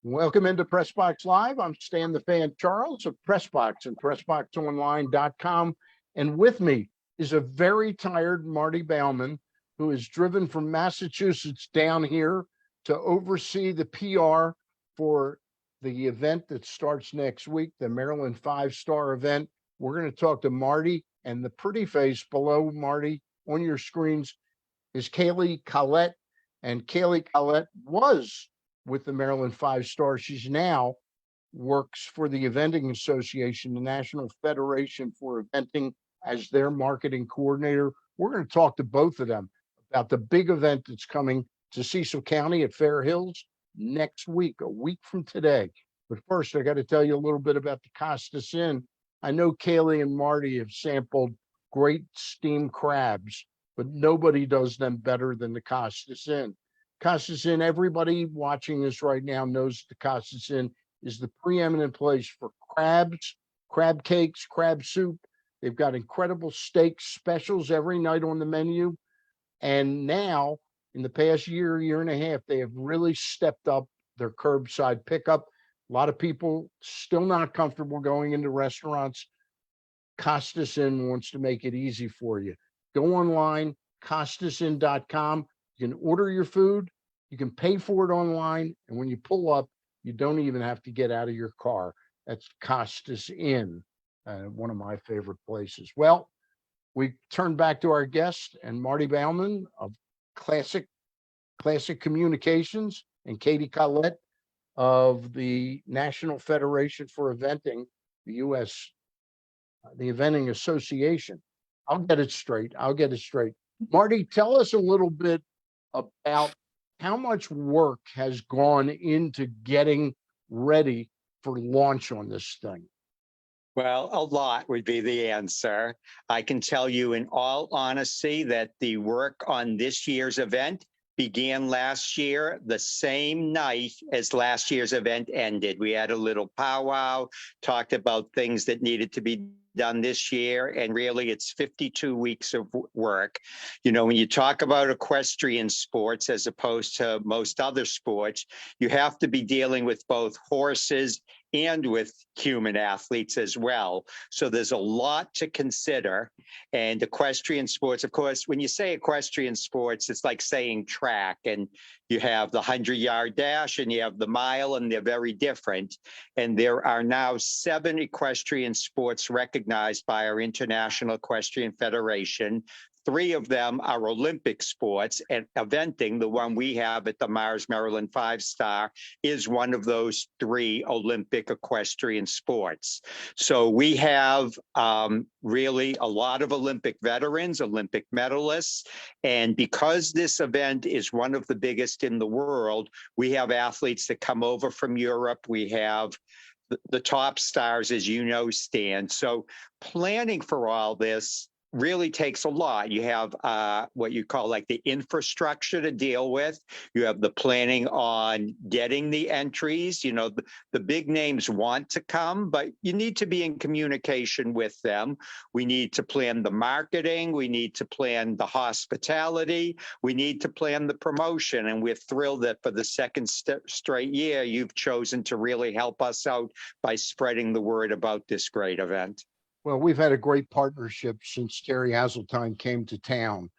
Welcome into Pressbox Live. I'm Stan the Fan Charles of Pressbox and PressBoxOnline.com. And with me is a very tired Marty Bauman, who is driven from Massachusetts down here to oversee the PR for the event that starts next week, the Maryland 5-Star event. We're going to talk to Marty, and the pretty face below Marty on your screens is Kaleigh Collett. And Kaleigh Collett was with the Maryland 5-Star. She's now works for the Eventing Association, the National Federation for Eventing, as their marketing coordinator. We're going to talk to both of them about the big event that's coming to Cecil County at Fair Hills next week, a week from today. But first, I got to tell you a little bit about the Costas Inn. I know Kaleigh and Marty have sampled great steamed crabs, but nobody does them better than the Costas Inn. Costas Inn, everybody watching this right now knows the Costas Inn is the preeminent place for crabs, crab cakes, crab soup. They've got incredible steak specials every night on the menu. And now, in the past year and a half, they have really stepped up their curbside pickup. A lot of people still not comfortable going into restaurants. Costas Inn wants to make it easy for you. Go online, CostasInn.com. You can order your food, you can pay for it online, and when you pull up, you don't even have to get out of your car. That's Costas Inn, one of my favorite places. Well, we turn back to our guest, and Marty Bauman of Classic Communications, and Kaleigh Collett of the National Federation for Eventing, the U.S., the Eventing Association. I'll get it straight. Marty, tell us a little bit about how much work has gone into getting ready for launch on this thing. Well, a lot would be the answer. I can tell you in all honesty that the work on this year's event began last year, the same night as last year's event ended. We had a little powwow, talked about things that needed to be done this year, and really it's 52 weeks of work. You know, when you talk about equestrian sports as opposed to most other sports, you have to be dealing with both horses and with human athletes as well. So there's a lot to consider. And equestrian sports, of course, when you say equestrian sports, it's like saying track, and you have the 100-yard dash and you have the mile, and they're very different. And there are now 7 equestrian sports recognized by our International Equestrian Federation. 3 of them are Olympic sports, and eventing, the one we have at the Mars Maryland 5-Star, is one of those 3 Olympic equestrian sports. So we have really a lot of Olympic veterans, Olympic medalists, and because this event is one of the biggest in the world, we have athletes that come over from Europe. We have the top stars, as you know, Stan. So planning for all this really takes a lot. You have what you call like the infrastructure to deal with. You have the planning on getting the entries. You know, the big names want to come, but you need to be in communication with them. We need to plan the marketing. We need to plan the hospitality. We need to plan the promotion. And we're thrilled that for the second straight year, you've chosen to really help us out by spreading the word about this great event. Well, we've had a great partnership since Terry Hazeltine came to town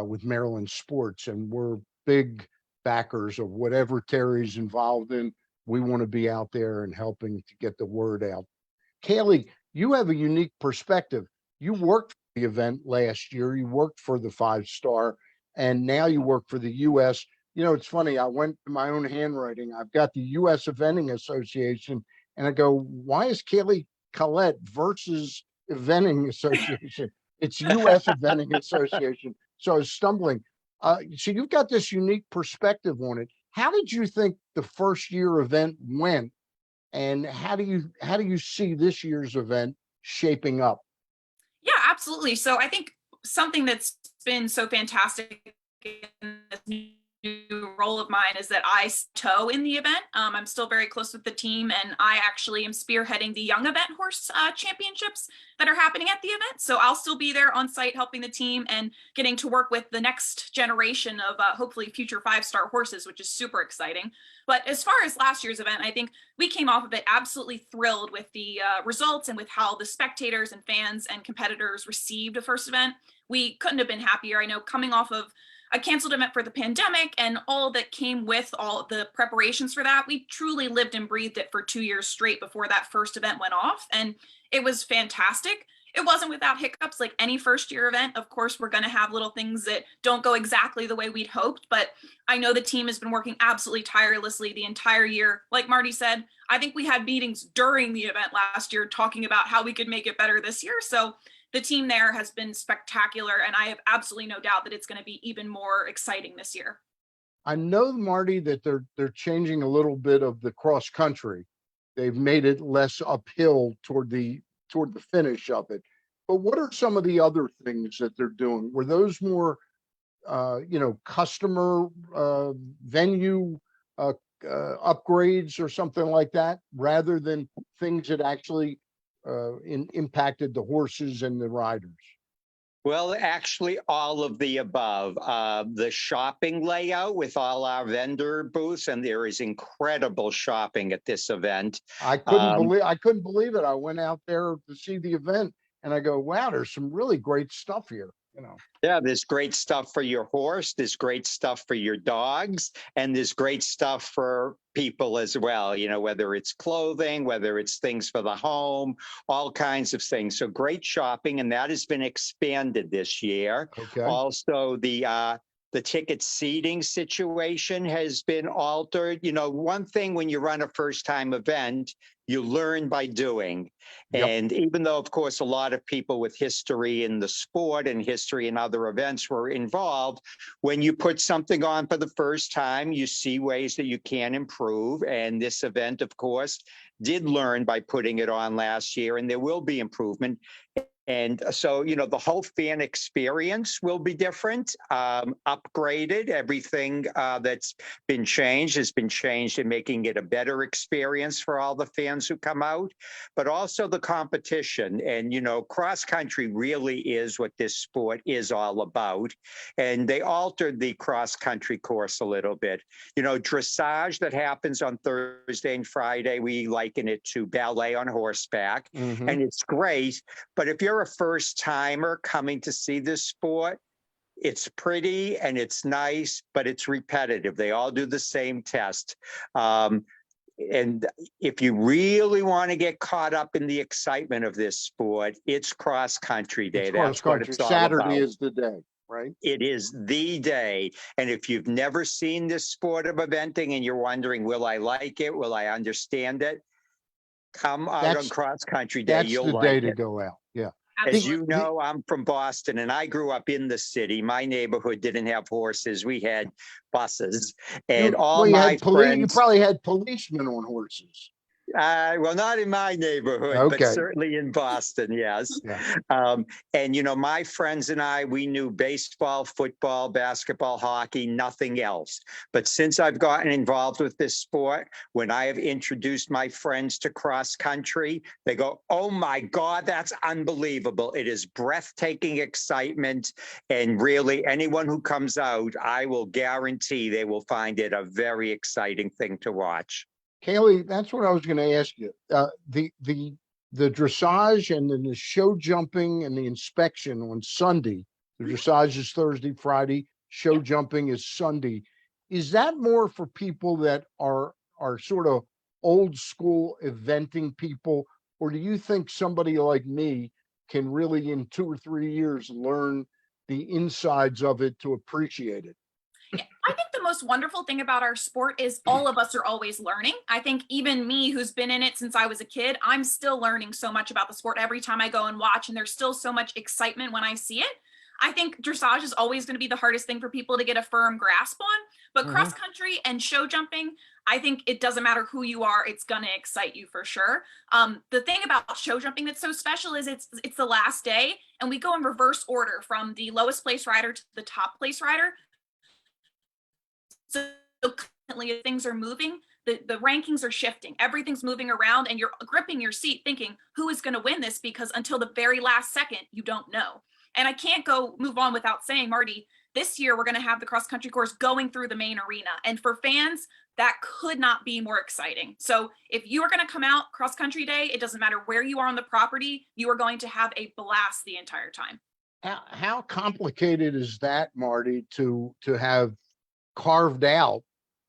with Maryland Sports, and we're big backers of whatever Terry's involved in. We want to be out there and helping to get the word out. Kaleigh, you have a unique perspective. You worked for the event last year. You worked for the 5-Star, and now you work for the U.S. You know, it's funny. I went to my own handwriting. I've got the U.S. Eventing Association, and I go, why is Kaleigh Collett versus Eventing Association? It's U.S. Eventing Association. So I was stumbling. So you've got this unique perspective on it. How did you think the first year event went, and how do you see this year's event shaping up? Yeah, absolutely. So I think something that's been so fantastic in this new new role of mine is that I tow in the event. I'm still very close with the team, and I actually am spearheading the young event horse championships that are happening at the event. So I'll still be there on site helping the team and getting to work with the next generation of hopefully future 5-star horses, which is super exciting. But as far as last year's event, I think we came off of it absolutely thrilled with the results and with how the spectators and fans and competitors received the first event. We couldn't have been happier. I know coming off of a canceled event for the pandemic and all that came with all the preparations for that, we truly lived and breathed it for 2 years straight before that first event went off. And it was fantastic. It wasn't without hiccups like any first year event. Of course, we're going to have little things that don't go exactly the way we'd hoped, but I know the team has been working absolutely tirelessly the entire year. Like Marty said, I think we had meetings during the event last year talking about how we could make it better this year. So the team there has been spectacular, and I have absolutely no doubt that it's going to be even more exciting this year. I know, Marty, that they're changing a little bit of the cross country. They've made it less uphill toward the finish of it. But what are some of the other things that they're doing? Were those more customer venue upgrades or something like that, rather than things that actually impacted the horses and the riders? Well, actually, all of the above. The shopping layout with all our vendor booths, and there is incredible shopping at this event. I couldn't believe it. I went out there to see the event, and I go, wow, there's some really great stuff here. Yeah, there's great stuff for your horse, there's great stuff for your dogs, and there's great stuff for people as well, whether it's clothing, whether it's things for the home, all kinds of things. So great shopping, and that has been expanded this year. Okay. Also, the ticket seating situation has been altered. One thing when you run a first-time event, you learn by doing. Yep. And even though, of course, a lot of people with history in the sport and history in other events were involved, when you put something on for the first time, you see ways that you can improve. And this event, of course, did learn by putting it on last year, and there will be improvement. And so, the whole fan experience will be different, upgraded. Everything that's been changed has been changed in making it a better experience for all the fans who come out, but also the competition. And, cross country really is what this sport is all about. And they altered the cross country course a little bit. Dressage that happens on Thursday and Friday, we liken it to ballet on horseback. Mm-hmm. And it's great. But if you're a first timer coming to see this sport, it's pretty and it's nice, but it's repetitive. They all do the same test. And if you really want to get caught up in the excitement of this sport, it's cross country day. That's what it's all Saturday about. Is the day, right? It is the day. And if you've never seen this sport of eventing and you're wondering, will I like it? Will I understand it? Come out on cross country day. That's you'll the like day it. To go out. Yeah. As you know, I'm from Boston, and I grew up in the city. My neighborhood didn't have horses. We had buses. And my friends... You probably had policemen on horses. Well, not in my neighborhood, okay. But certainly in Boston, yes. Yeah. And, my friends and I, we knew baseball, football, basketball, hockey, nothing else. But since I've gotten involved with this sport, when I have introduced my friends to cross country, they go, oh my God, that's unbelievable. It is breathtaking excitement. And really, anyone who comes out, I will guarantee they will find it a very exciting thing to watch. Kaleigh, that's what I was going to ask you. The dressage and then the show jumping and the inspection on Sunday. The dressage is Thursday, Friday. Show jumping is Sunday. Is that more for people that are sort of old school eventing people, or do you think somebody like me can really, in 2 or 3 years, learn the insides of it to appreciate it? Yeah, I think the most wonderful thing about our sport is all of us are always learning. I think even me, who's been in it since I was a kid, I'm still learning so much about the sport every time I go and watch, and there's still so much excitement when I see it. I think dressage is always going to be the hardest thing for people to get a firm grasp on, but cross country and show jumping, I think it doesn't matter who you are, it's going to excite you for sure. The thing about show jumping that's so special is it's the last day, and we go in reverse order from the lowest place rider to the top place rider. So constantly things are moving, the rankings are shifting, everything's moving around, and you're gripping your seat thinking, who is going to win this? Because until the very last second, you don't know. And I can't move on without saying, Marty, this year we're going to have the cross country course going through the main arena. And for fans, that could not be more exciting. So if you are going to come out cross country day, it doesn't matter where you are on the property, you are going to have a blast the entire time. How complicated is that, Marty, to have carved out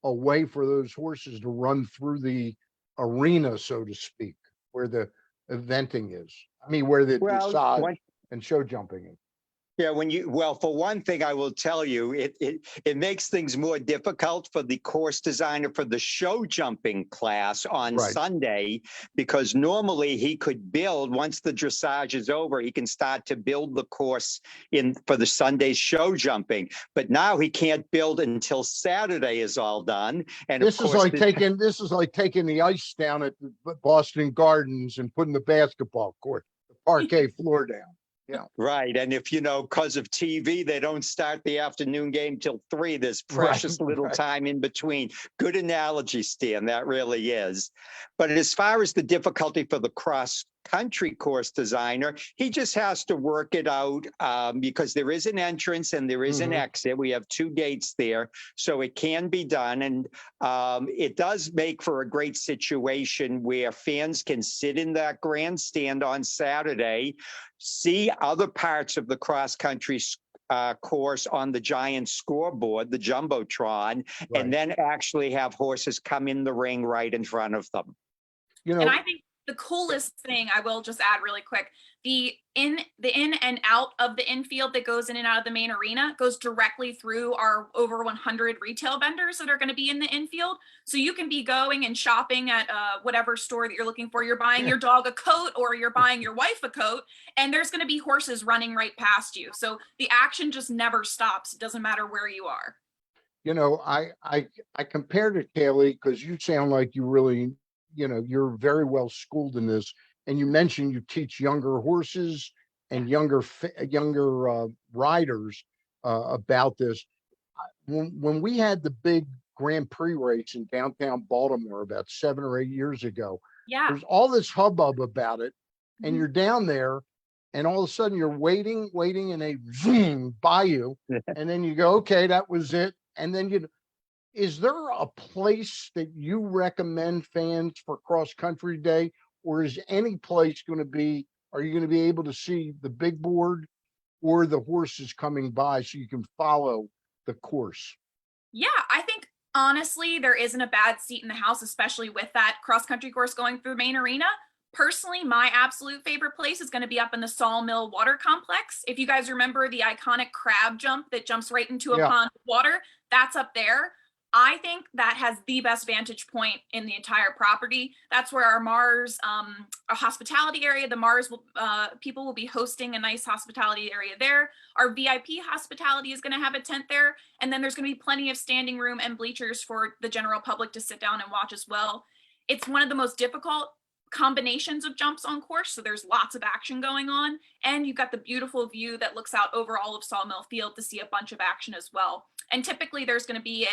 a way for those horses to run through the arena, so to speak, where the eventing is? I mean, where the dressage and show jumping is. Yeah, well, for one thing, I will tell you, it makes things more difficult for the course designer for the show jumping class on Sunday, because normally he could build, once the dressage is over, he can start to build the course for the Sunday show jumping. But now he can't build until Saturday is all done. And this is like taking the ice down at Boston Gardens and putting the basketball court, the parquet floor down. Yeah. Right. And if, because of TV, they don't start the afternoon game till 3, there's precious little time in between. Good analogy, Stan. That really is. But as far as the difficulty for the cross country course designer, he just has to work it out, because there is an entrance and there is an exit. We have 2 gates there, so it can be done. And it does make for a great situation where fans can sit in that grandstand on Saturday, see other parts of the cross country course on the giant scoreboard, the Jumbotron, and then actually have horses come in the ring right in front of them. And I think the coolest thing, I will just add really quick, the in and out of the infield that goes in and out of the main arena goes directly through our over 100 retail vendors that are going to be in the infield. So you can be going and shopping at whatever store that you're looking for. You're buying your dog a coat, or you're buying your wife a coat, and there's going to be horses running right past you. So the action just never stops. It doesn't matter where you are. I compared to Kaleigh, because you sound like you really, you're very well schooled in this. And you mentioned you teach younger horses and younger riders about this. When we had the big Grand Prix race in downtown Baltimore about 7 or 8 years ago, there's all this hubbub about it, and you're down there, and all of a sudden you're waiting, and they zoom by you, and then you go, okay, that was it. And then is there a place that you recommend fans for cross country day? Or is any place are you going to be able to see the big board or the horses coming by so you can follow the course? Yeah, I think honestly, there isn't a bad seat in the house, especially with that cross country course going through main arena. Personally, my absolute favorite place is going to be up in the Sawmill Water Complex. If you guys remember the iconic crab jump that jumps right into a pond of water, that's up there. I think that has the best vantage point in the entire property. That's where our Mars, our hospitality area, the Mars people will be hosting a nice hospitality area there. Our VIP hospitality is going to have a tent there. And then there's going to be plenty of standing room and bleachers for the general public to sit down and watch as well. It's one of the most difficult combinations of jumps on course, so there's lots of action going on, and you've got the beautiful view that looks out over all of Sawmill Field to see a bunch of action as well. And typically there's going to be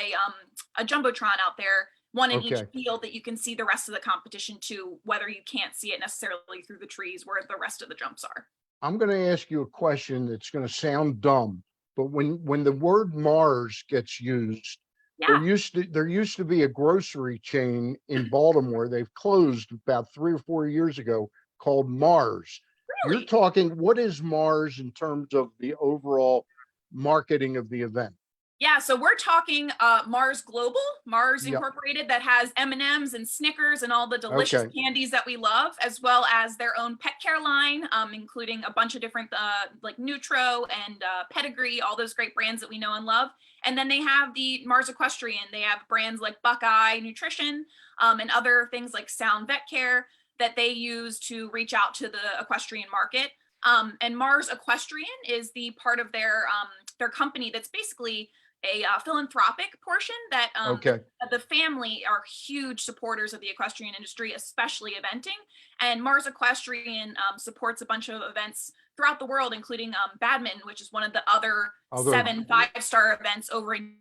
a Jumbotron out there, one in each field, that you can see the rest of the competition too, whether you can't see it necessarily through the trees where the rest of the jumps are. I'm going to ask you a question that's going to sound dumb, but when the word Mars gets used, there used to be a grocery chain in Baltimore. They've closed about 3 or 4 years ago, called Mars. Really? You're talking, what is Mars in terms of the overall marketing of the event? Yeah, so we're talking Mars Global, Mars Incorporated, that has M&Ms and Snickers and all the delicious candies that we love, as well as their own pet care line, including a bunch of different like Nutro and Pedigree, all those great brands that we know and love. And then they have the Mars Equestrian. They have brands like Buckeye Nutrition and other things like Sound Vet Care that they use to reach out to the equestrian market. And Mars Equestrian is the part of their company that's basically a philanthropic portion that the family are huge supporters of the equestrian industry, especially eventing. And Mars Equestrian supports a bunch of events throughout the world, including badminton, which is one of the other 7 5-star events over in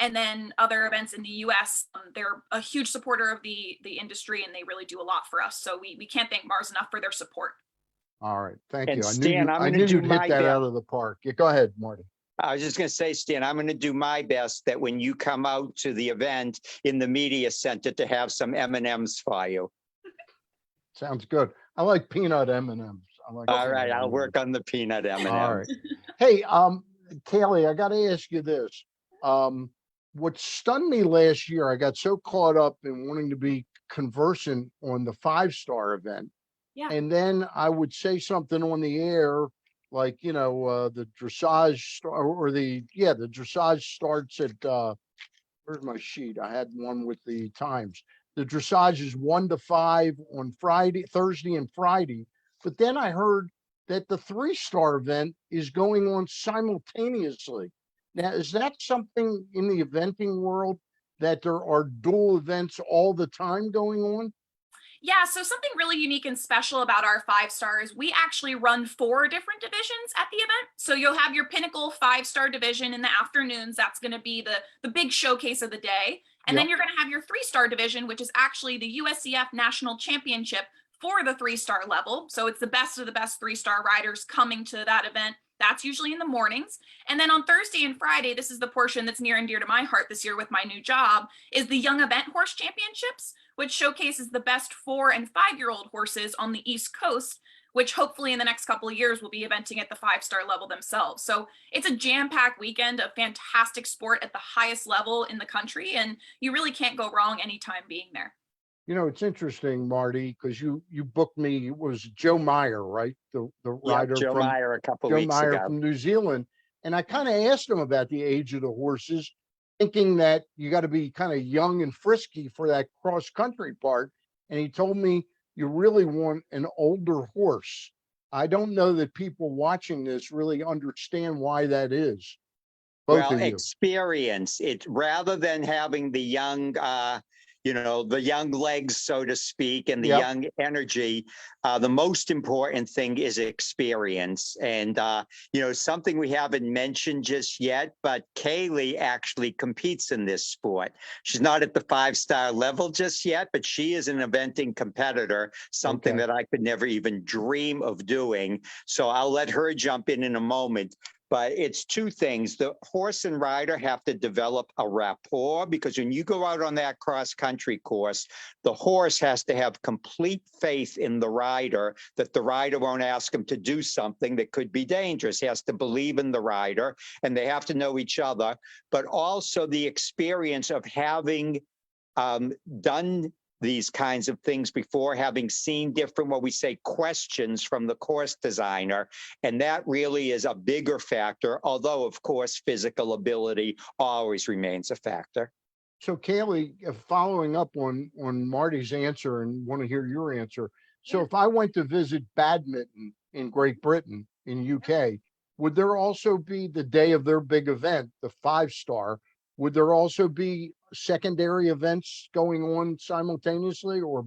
And then other events in the US, they're a huge supporter of the industry, and they really do a lot for us. So we can't thank Mars enough for their support. All right, thank And you. Stan, I'm I gonna knew do you'd hit my that best. out of the park. Yeah, go ahead, Marty. I was just going to say, Stan, I'm going to do my best that when you come out to the event in the media center to have some M&Ms for you. Sounds good. I like peanut M&Ms. I like All peanut right, I'll M&Ms. work on the peanut All right. M&Ms. Hey, Kaleigh, I got to ask you this. What stunned me last year, I got so caught up in wanting to be conversant on the 5-star event. Yeah. And then I would say something on the air, like, the dressage the dressage starts at, where's my sheet? I had one with the times. The dressage is 1 to 5 on Thursday and Friday. But then I heard that the 3-star event is going on simultaneously. Now, is that something in the eventing world that there are dual events all the time going on? Yeah, so something really unique and special about our 5-star is we actually run 4 different divisions at the event. So you'll have your pinnacle 5-star division in the afternoons. That's going to be the big showcase of the day. And then you're going to have your 3-star division, which is actually the USCF National Championship for the 3-star level. So it's the best of the best 3-star riders coming to that event. That's usually in the mornings. And then on Thursday and Friday, this is the portion that's near and dear to my heart this year with my new job, is the Young Event Horse Championships, which showcases the best 4- and 5-year-old horses on the East Coast, which hopefully in the next couple of years will be eventing at the 5-star level themselves. So it's a jam-packed weekend of fantastic sport at the highest level in the country, and you really can't go wrong anytime being there. It's interesting, Marty, because you booked me. It was Joe Meyer, right? The rider Joe from Meyer a couple Joe weeks Meyer ago. from New Zealand. And I kind of asked him about the age of the horses, thinking that you got to be kind of young and frisky for that cross country part. And he told me you really want an older horse. I don't know that people watching this really understand why that is. Both Well, of you. experience it rather than having the young, the young legs, so to speak, and the Yep. young energy. The most important thing is experience. And, something we haven't mentioned just yet, but Kaleigh actually competes in this sport. She's not at the 5-star level just yet, but she is an eventing competitor, something Okay. that I could never even dream of doing. So I'll let her jump in a moment. But it's 2 things. The horse and rider have to develop a rapport, because when you go out on that cross-country course, the horse has to have complete faith in the rider that the rider won't ask him to do something that could be dangerous. He has to believe in the rider, and they have to know each other. But also the experience of having done these kinds of things before, having seen different, what we say, questions from the course designer. And that really is a bigger factor, although, of course, physical ability always remains a factor. So Kaleigh, following up on Marty's answer, and want to hear your answer. So if I went to visit badminton in Great Britain, in UK, would there also be the day of their big event, the 5-star? Would there also be secondary events going on simultaneously or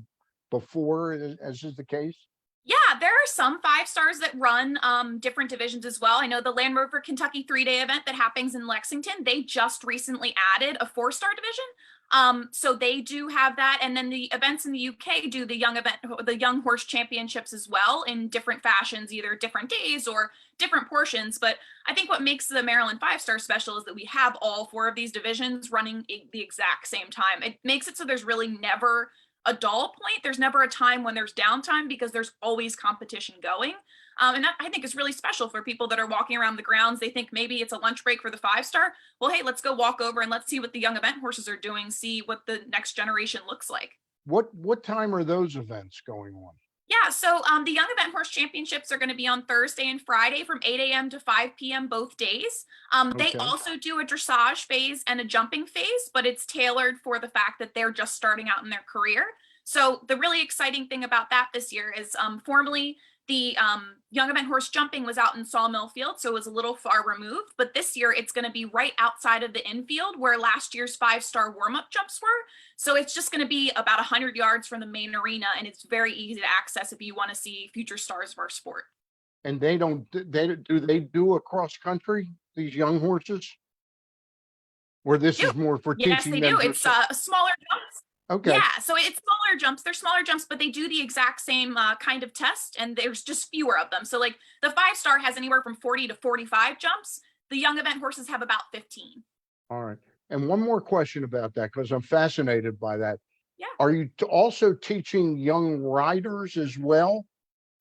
before, as is the case? Yeah, there are some 5-stars that run different divisions as well. I know the Land Rover Kentucky 3-day event that happens in Lexington, they just recently added a 4-star division. So they do have that. And then the events in the UK do the Young Horse Championships as well in different fashions, either different days or different portions. But I think what makes the Maryland 5-star special is that we have all 4 of these divisions running the exact same time. It makes it so there's really never a dull point. There's never a time when there's downtime, because there's always competition going. And that, I think, is really special for people that are walking around the grounds. They think maybe it's a lunch break for the 5-star. Well, hey, let's go walk over and let's see what the young event horses are doing, see what the next generation looks like. What time are those events going on? Yeah, so the Young Event Horse Championships are going to be on Thursday and Friday from 8 a.m. to 5 p.m. both days. They Okay. also do a dressage phase and a jumping phase, but it's tailored for the fact that they're just starting out in their career. So the really exciting thing about that this year is formerly the Young Event Horse Jumping was out in Sawmill Field, so it was a little far removed. But this year it's going to be right outside of the infield where last year's 5-star warm-up jumps were. So it's just going to be about 100 yards from the main arena, and it's very easy to access if you want to see future stars of our sport. And they do a cross country, these young horses? Or this do. is more for Yes, teaching they them? do. It's smaller jumps. Okay, Yeah, so it's smaller jumps. They're smaller jumps, but they do the exact same kind of test, and there's just fewer of them. So like the 5-star has anywhere from 40 to 45 jumps. The young event horses have about 15. all right. And one more question about that, because I'm fascinated by that. Yeah. Are you also teaching young riders as well?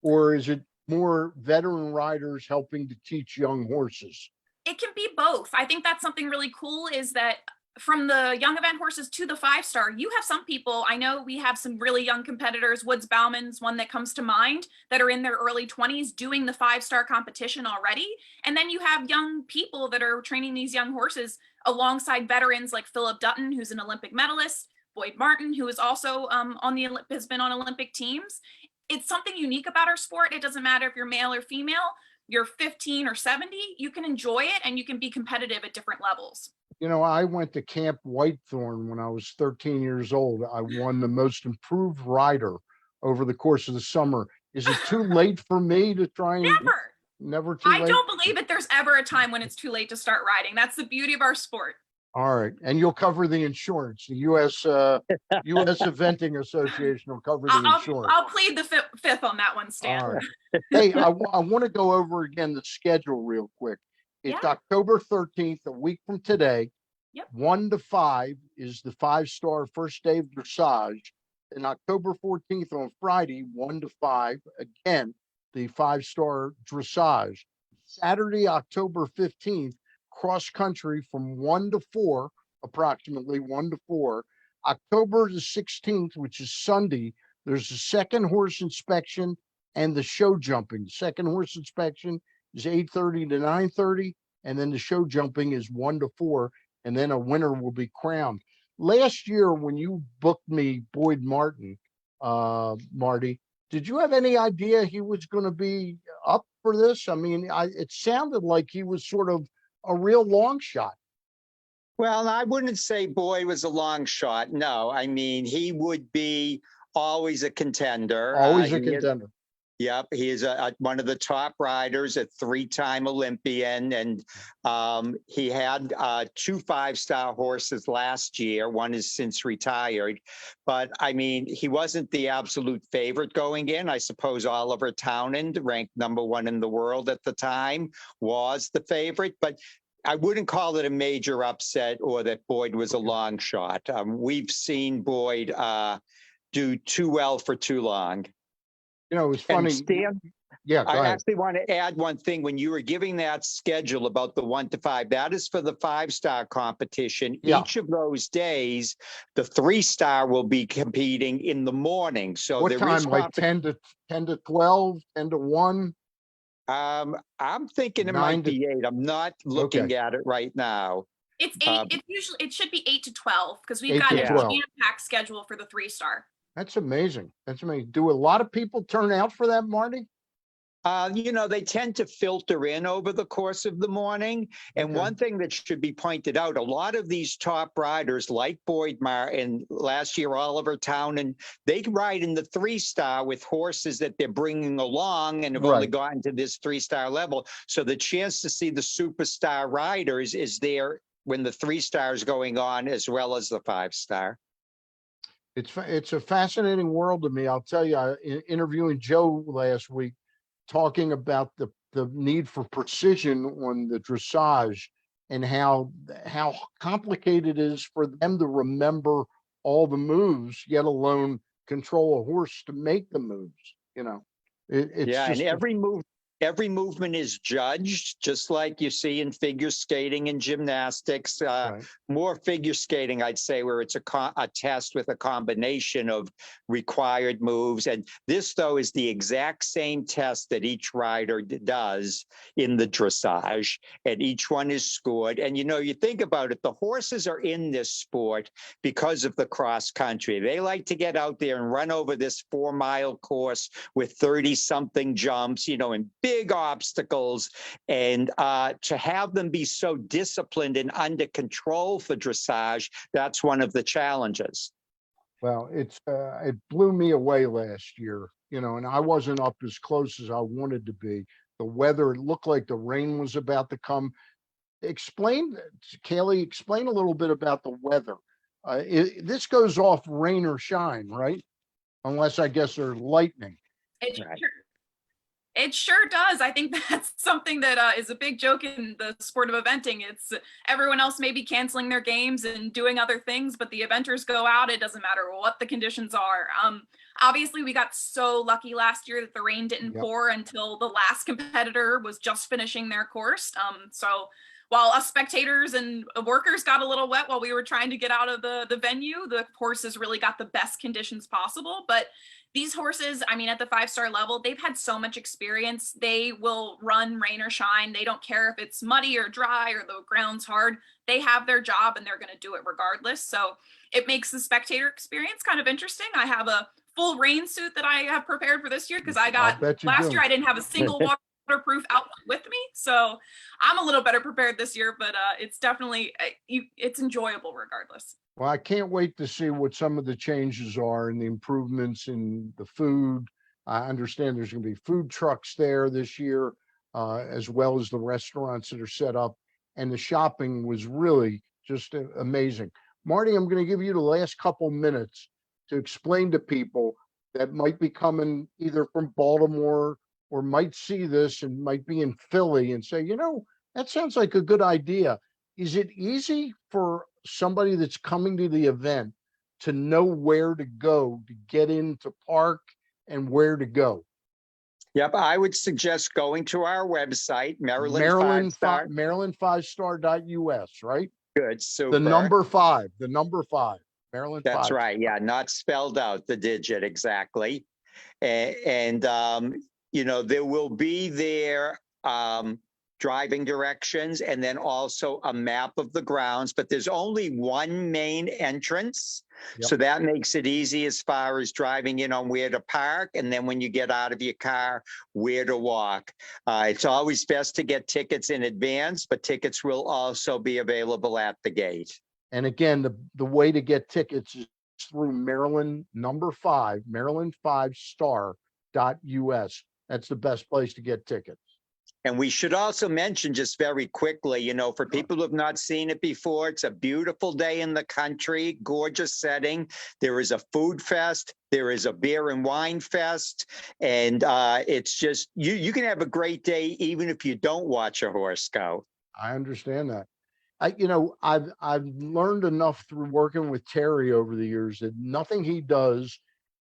Or is it more veteran riders helping to teach young horses? It can be both. I think that's something really cool is that from the young event horses to the 5-star, you have some people, I know we have some really young competitors, Woods Bauman's one that comes to mind, that are in their early 20s doing the 5-star competition already. And then you have young people that are training these young horses alongside veterans like Philip Dutton, who's an Olympic medalist, Boyd Martin, who is also has been on Olympic teams. It's something unique about our sport. It doesn't matter if you're male or female, you're 15 or 70, you can enjoy it and you can be competitive at different levels. You know, I went to Camp Whitethorn when I was 13 years old. I won the most improved rider over the course of the summer. Is it too late for me to try and? Never. Never too I late? don't believe that there's ever a time when it's too late to start riding. That's the beauty of our sport. All right. And you'll cover the insurance. The US Eventing Association will cover the insurance. I'll plead the fifth on that one, Stan. All right. Hey, I want to go over again the schedule real quick. It's Yeah. October 13th, a week from today. Yep. 1 to 5 is the 5-star first day of dressage. And October 14th on Friday, 1 to 5, again, the 5-star dressage. Saturday, October 15th, cross country from 1 to 4, approximately 1 to 4. October the 16th, which is Sunday, there's a second horse inspection and the show jumping. Second horse inspection is 8:30 to 9:30, and then the show jumping is 1 to 4, and then a winner will be crowned. Last year, when you booked me Boyd Martin, Marty, did you have any idea he was going to be up for this? I mean, it sounded like he was sort of a real long shot. Well, I wouldn't say Boyd was a long shot. No, I mean, he would be always a contender. Always a He is- contender. Yep, he is one of the top riders, a 3-time Olympian, and he had 2 5-star horses last year. One is since retired, but I mean, he wasn't the absolute favorite going in. I suppose Oliver Townend, ranked #1 in the world at the time, was the favorite, but I wouldn't call it a major upset or that Boyd was a long shot. We've seen Boyd do too well for too long. You know, it was And funny. Stan, Yeah, go I ahead. actually want to add one thing. When you were giving that schedule about the 1 to 5, that is for the 5-star competition. Yeah. Each of those days, the 3-star will be competing in the morning. So What there time? is Like 10 to 12, 10 to 1? I'm thinking it 9 might to- be 8. I'm not looking at it right now. It's 8. It should be 8 to 12 because we've 8 got to a 12. jam-packed schedule for the 3-star. That's amazing. That's amazing. Do a lot of people turn out for that, Marty? They tend to filter in over the course of the morning. And Okay. one thing that should be pointed out, a lot of these top riders like Boyd Martin, last year Oliver Townend, they ride in the 3-star with horses that they're bringing along and have only Right. gotten to this 3-star level. So the chance to see the superstar riders is there when the 3-star is going on as well as the 5-star. It's a fascinating world to me. I'll tell you, interviewing Joe last week, talking about the need for precision on the dressage and how complicated it is for them to remember all the moves, yet alone control a horse to make the moves. You know, it's Yeah, just and every movement is judged, just like you see in figure skating and gymnastics. right. More figure skating, I'd say, where it's a test with a combination of required moves. And this, though, is the exact same test that each rider does in the dressage, and each one is scored. And, you think about it, the horses are in this sport because of the cross country. They like to get out there and run over this 4-mile course with 30-something jumps, and big obstacles, and to have them be so disciplined and under control for dressage, that's one of the challenges. Well, it blew me away last year, and I wasn't up as close as I wanted to be. The weather, it looked like the rain was about to come. explain, Kaleigh, explain a little bit about the weather. This goes off rain or shine, right? Unless I guess there's lightning. It Right. sure, it sure does. I think that's something that is a big joke in the sport of eventing. It's everyone else may be canceling their games and doing other things, but the eventers go out. It doesn't matter what the conditions are. Obviously, we got so lucky last year that the rain didn't Yep. pour until the last competitor was just finishing their course. So while us spectators and workers got a little wet while we were trying to get out of the venue, the horses really got the best conditions possible. But these horses, I mean, at the 5-star level, they've had so much experience. They will run rain or shine. They don't care if it's muddy or dry or the ground's hard. They have their job and they're going to do it regardless. So it makes the spectator experience kind of interesting. I have a full rain suit that I have prepared for this year because I got bet you last do. year I didn't have a single waterproof outfit with me. So I'm a little better prepared this year, but it's definitely, it's enjoyable regardless. Well, I can't wait to see what some of the changes are and the improvements in the food. I understand there's going to be food trucks there this year, as well as the restaurants that are set up. And the shopping was really just amazing. Marty, I'm going to give you the last couple minutes to explain to people that might be coming either from Baltimore or might see this and might be in Philly and say, that sounds like a good idea. Is it easy for somebody that's coming to the event to know where to go to get into park and where to go? Yep, I would suggest going to our website, Maryland Maryland, 5-star. Maryland5star.us, right? Good, super. The number 5, Maryland 5. That's right. Yeah, not spelled out the digit exactly. And there will be there driving directions and then also a map of the grounds, but there's only one main entrance. Yep. So that makes it easy as far as driving in on where to park. And then when you get out of your car, where to walk. It's always best to get tickets in advance, but tickets will also be available at the gate. And again, the way to get tickets is through Maryland5star.us. That's the best place to get tickets. And we should also mention just very quickly, for people who have not seen it before, it's a beautiful day in the country, gorgeous setting. There is a food fest. There is a beer and wine fest. And it's just, you can have a great day even if you don't watch a horse go. I understand that. I've learned enough through working with Terry over the years that nothing he does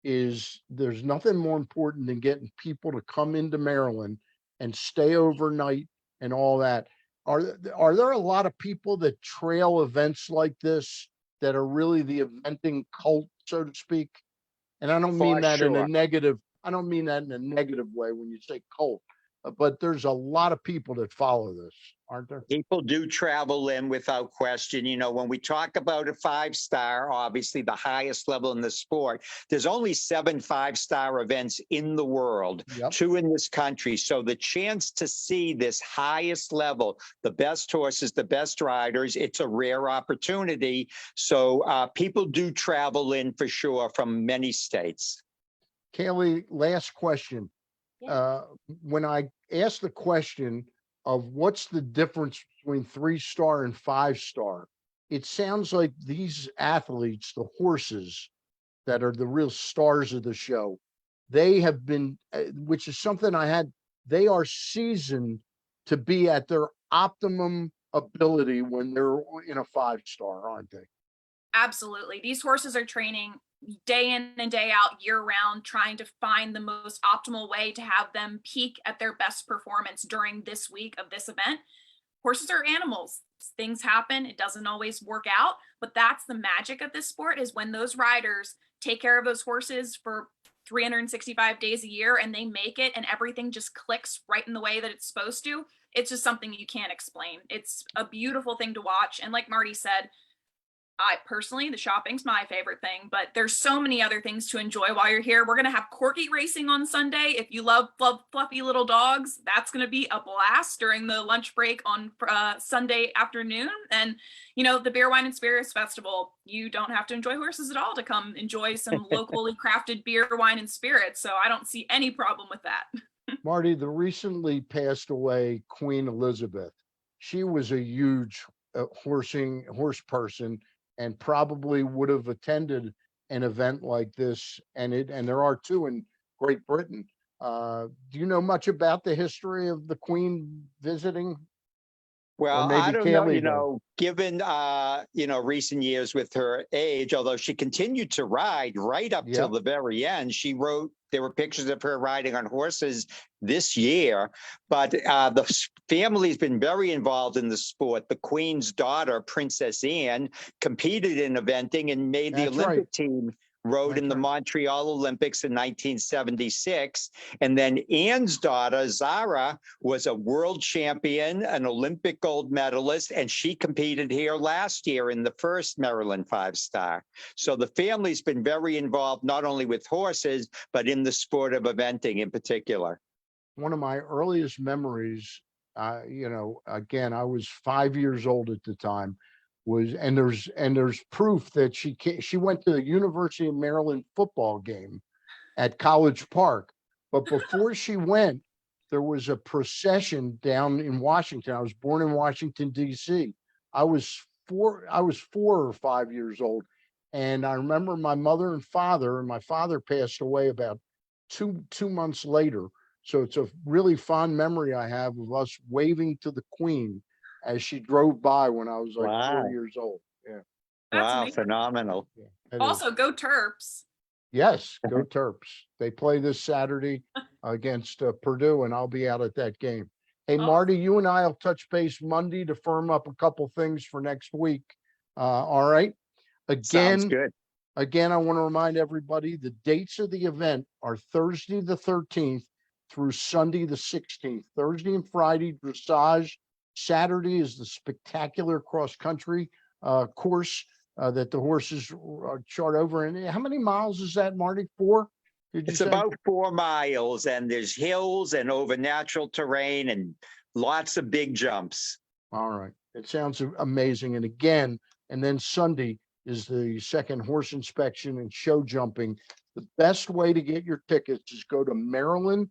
there's nothing more important than getting people to come into Maryland and stay overnight and all that. Are there a lot of people that trail events like this that are really the eventing cult, so to speak? And I don't mean that in a negative. I don't mean that in a negative way when you say cult, but there's a lot of people that follow this, aren't there? People do travel in without question. When we talk about a 5-star, obviously the highest level in the sport, there's only 7 5-star events in the world, Yep. 2 in this country. So the chance to see this highest level, the best horses, the best riders, it's a rare opportunity. So people do travel in for sure from many states. Kaleigh, last question. When I asked the question of what's the difference between 3-star and 5-star, it sounds like these athletes, the horses that are the real stars of the show, they have been, which is something they are seasoned to be at their optimum ability when they're in a 5-star, aren't they? Absolutely. These horses are training day in and day out, year round, trying to find the most optimal way to have them peak at their best performance during this week of this event. Horses are animals. Things happen. It doesn't always work out, but that's the magic of this sport, is when those riders take care of those horses for 365 days a year and they make it and everything just clicks right in the way that it's supposed to. It's just something you can't explain. It's a beautiful thing to watch. And like Marty said, I personally, the shopping's my favorite thing, but there's so many other things to enjoy while you're here. We're going to have corgi racing on Sunday. If you love fluffy little dogs, that's going to be a blast during the lunch break on Sunday afternoon. And, the Beer, Wine, and Spirits Festival, you don't have to enjoy horses at all to come enjoy some locally crafted beer, wine, and spirits. So I don't see any problem with that. Marty, the recently passed away Queen Elizabeth, she was a huge horse person, and probably would have attended an event like this. And there are two in Great Britain. Do you know much about the history of the Queen visiting? Or Well, I maybe don't know, Kaleigh does. given, recent years with her age, although she continued to ride right up till Yep. the very end. There were pictures of her riding on horses this year, but the family's been very involved in the sport. The Queen's daughter, Princess Anne, competed in eventing and made the That's right. Olympic team. Rode in That's the right. Montreal Olympics in 1976. And then Anne's daughter, Zara, was a world champion, an Olympic gold medalist, and she competed here last year in the first Maryland 5-star. So the family's been very involved, not only with horses, but in the sport of eventing in particular. One of my earliest memories, again, I was 5 years old at the time, and there's proof that she went to the University of Maryland football game at College Park. But before she went, there was a procession down in Washington. I was born in Washington, D.C. I was 4 or 5 years old. And I remember my mother and my father passed away about two months later. So it's a really fond memory I have of us waving to the Queen as she drove by when I was like 4 Wow. years old. Yeah. That's Wow, amazing. phenomenal. Yeah, it is. Also, go Terps. Yes, go Terps. They play this Saturday against Purdue, and I'll be out at that game. Hey, Oh. Marty, you and I will touch base Monday to firm up a couple things for next week. All right. Sounds good. Again, I want to remind everybody the dates of the event are Thursday the 13th through Sunday the 16th. Thursday and Friday, dressage. Saturday is the spectacular cross country course that the horses chart over. And how many miles is that, Marty? 4? Did you It's say? about 4 miles, and there's hills and over natural terrain and lots of big jumps. All right. It sounds amazing. And again, and then Sunday is the second horse inspection and show jumping. The best way to get your tickets is go to Maryland,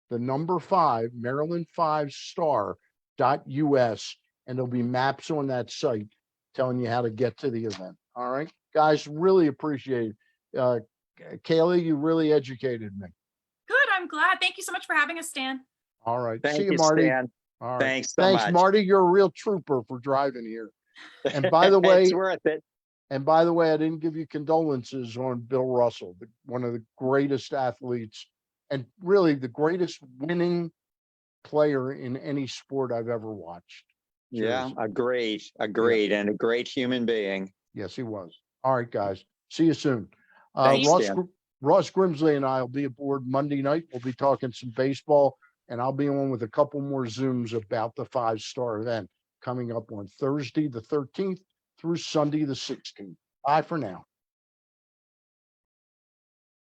the number 5, Maryland5star.us, and there'll be maps on that site telling you how to get to the event. All right, guys, really appreciate it. Kaleigh, you really educated me. Good. I'm glad. Thank you so much for having us, Stan. All right. Thank See you, you, Marty. Stan. All right. Thanks so Thanks, much. Marty. You're a real trooper for driving here. And by the way, It's worth it. And by the way, I didn't give you condolences on Bill Russell, one of the greatest athletes and really the greatest winning player in any sport I've ever watched. Yeah, Seriously. agreed, and a great human being. Yes, he was. All right, guys. See you soon. Thanks, Dan. Ross Grimsley and I will be aboard Monday night. We'll be talking some baseball, and I'll be on with a couple more Zooms about the 5-star event coming up on Thursday the 13th through Sunday the 16th. Bye for now.